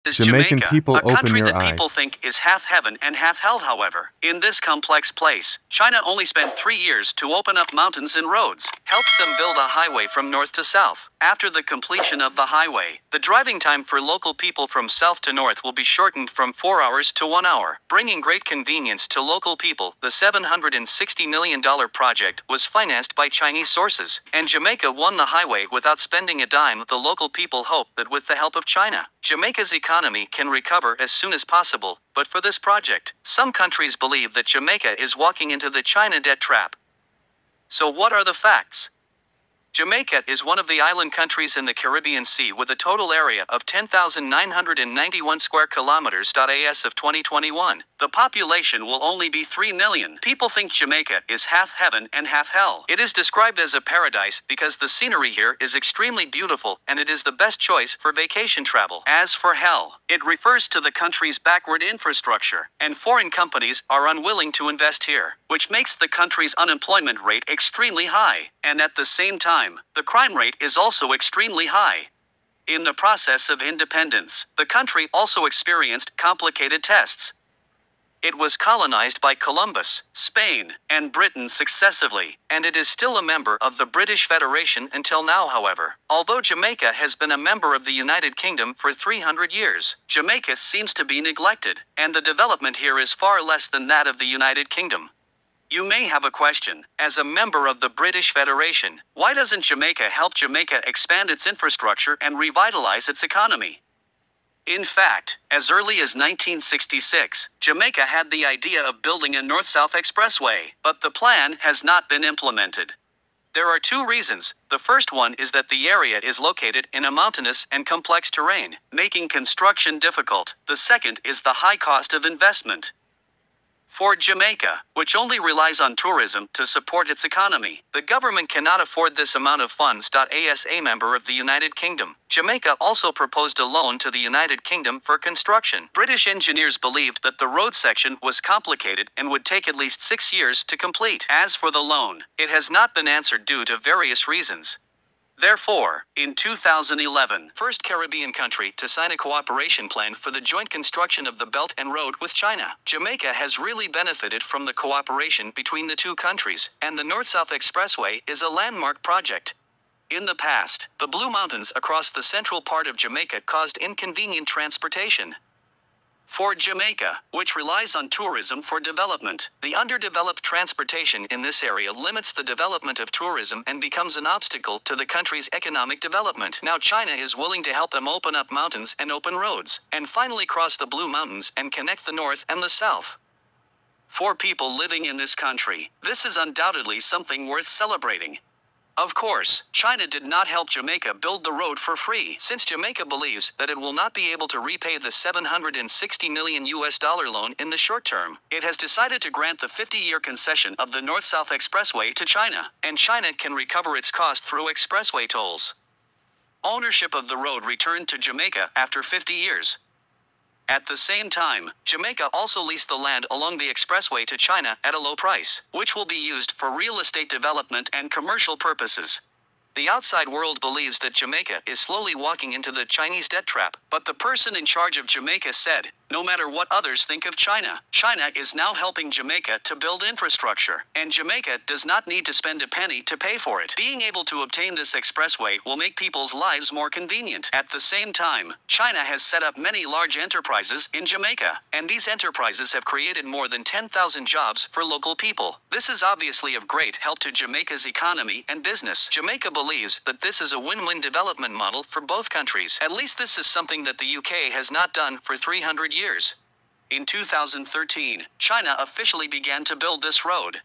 Is Jamaican Jamaica, people, a open country your that people eyes. think is half heaven and half hell. However, in this complex place, China only spent 3 years to open up mountains and roads, helped them build a highway from north to south. After the completion of the highway, the driving time for local people from south to north will be shortened from 4 hours to 1 hour, bringing great convenience to local people. The $760 million project was financed by Chinese sources, and Jamaica won the highway without spending a dime. The local people hope that with the help of China, Jamaica's economy can recover as soon as possible. But for this project, some countries believe that Jamaica is walking into the China debt trap. So what are the facts? Jamaica is one of the island countries in the Caribbean Sea with a total area of 10,991 square kilometers. As of 2021, the population will only be 3 million. People think Jamaica is half heaven and half hell. It is described as a paradise because the scenery here is extremely beautiful and it is the best choice for vacation travel. As for hell, it refers to the country's backward infrastructure, and foreign companies are unwilling to invest here, which makes the country's unemployment rate extremely high, and at the same time, the crime rate is also extremely high. In the process of independence, the country also experienced complicated tests. It was colonized by Columbus, Spain, and Britain successively, and it is still a member of the British Federation until now. However, although Jamaica has been a member of the United Kingdom for 300 years, Jamaica seems to be neglected, and the development here is far less than that of the United Kingdom. You may have a question. As a member of the British Federation, why doesn't Jamaica help Jamaica expand its infrastructure and revitalize its economy? In fact, as early as 1966, Jamaica had the idea of building a north-south expressway, but the plan has not been implemented. There are two reasons. The first one is that the area is located in a mountainous and complex terrain, making construction difficult. The second is the high cost of investment. For Jamaica, which only relies on tourism to support its economy, the government cannot afford this amount of funds. As a member of the United Kingdom, Jamaica also proposed a loan to the United Kingdom for construction. British engineers believed that the road section was complicated and would take at least 6 years to complete. As for the loan, it has not been answered due to various reasons. Therefore, in 2011, first Caribbean country to sign a cooperation plan for the joint construction of the Belt and Road with China, Jamaica has really benefited from the cooperation between the two countries, and the North-South Expressway is a landmark project. In the past, the Blue Mountains across the central part of Jamaica caused inconvenient transportation. For Jamaica, which relies on tourism for development, the underdeveloped transportation in this area limits the development of tourism and becomes an obstacle to the country's economic development. Now China is willing to help them open up mountains and open roads, and finally cross the Blue Mountains and connect the north and the south. For people living in this country, this is undoubtedly something worth celebrating. Of course, China did not help Jamaica build the road for free, since Jamaica believes that it will not be able to repay the $760 million loan in the short term. It has decided to grant the 50-year concession of the North-South Expressway to China, and China can recover its cost through expressway tolls. Ownership of the road returned to Jamaica after 50 years. At the same time, Jamaica also leased the land along the expressway to China at a low price, which will be used for real estate development and commercial purposes. The outside world believes that Jamaica is slowly walking into the Chinese debt trap, but the person in charge of Jamaica said, no matter what others think of China, China is now helping Jamaica to build infrastructure, and Jamaica does not need to spend a penny to pay for it. Being able to obtain this expressway will make people's lives more convenient. At the same time, China has set up many large enterprises in Jamaica, and these enterprises have created more than 10,000 jobs for local people. This is obviously of great help to Jamaica's economy and business. Jamaica believes that this is a win-win development model for both countries. At least this is something that the UK has not done for 300 years. In 2013, China officially began to build this road.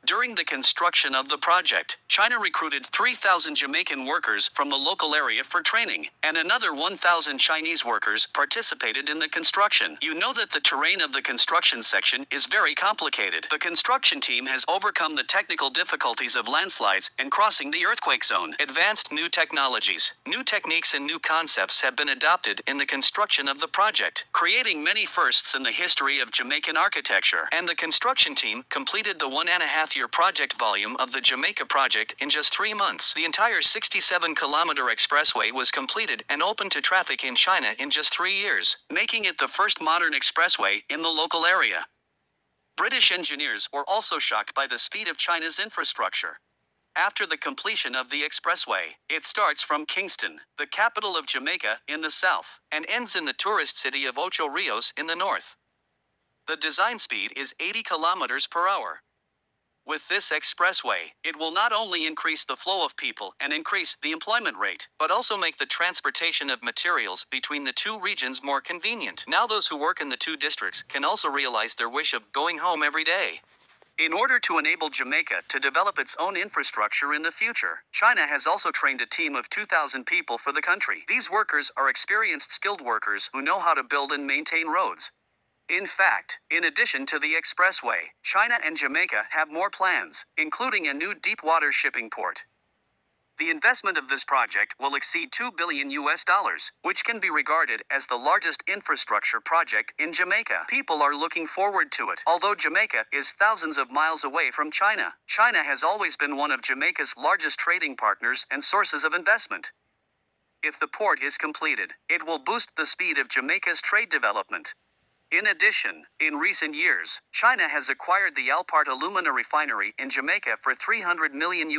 During the construction of the project, China recruited 3,000 Jamaican workers from the local area for training, and another 1,000 Chinese workers participated in the construction. You know that the terrain of the construction section is very complicated. The construction team has overcome the technical difficulties of landslides and crossing the earthquake zone. Advanced new technologies, new techniques and new concepts have been adopted in the construction of the project, creating many firsts in the history of Jamaican architecture. And the construction team completed the 1.5 2.5-year project volume of the Jamaica project in just 3 months. The entire 67-kilometer expressway was completed and opened to traffic in China in just 3 years, making it the first modern expressway in the local area. British engineers were also shocked by the speed of China's infrastructure. After the completion of the expressway, it starts from Kingston, the capital of Jamaica, in the south, and ends in the tourist city of Ocho Rios in the north. The design speed is 80 kilometers per hour. With this expressway, it will not only increase the flow of people and increase the employment rate, but also make the transportation of materials between the two regions more convenient. Now those who work in the two districts can also realize their wish of going home every day. In order to enable Jamaica to develop its own infrastructure in the future, China has also trained a team of 2,000 people for the country. These workers are experienced skilled workers who know how to build and maintain roads. In fact, in addition to the expressway, China and Jamaica have more plans, including a new deep-water shipping port. The investment of this project will exceed $2 billion, which can be regarded as the largest infrastructure project in Jamaica. People are looking forward to it. Although Jamaica is thousands of miles away from China, China has always been one of Jamaica's largest trading partners and sources of investment. If the port is completed, it will boost the speed of Jamaica's trade development. In addition, in recent years, China has acquired the Alpart alumina refinery in Jamaica for $300 million,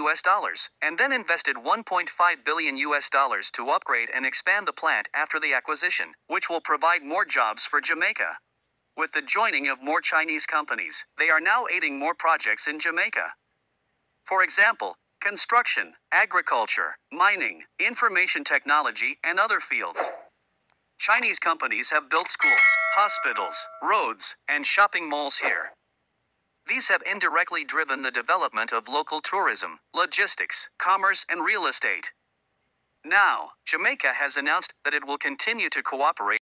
and then invested $1.5 billion to upgrade and expand the plant after the acquisition, which will provide more jobs for Jamaica. With the joining of more Chinese companies, they are now aiding more projects in Jamaica. For example, construction, agriculture, mining, information technology, and other fields. Chinese companies have built schools, hospitals, roads, and shopping malls here. These have indirectly driven the development of local tourism, logistics, commerce, and real estate. Now, Jamaica has announced that it will continue to cooperate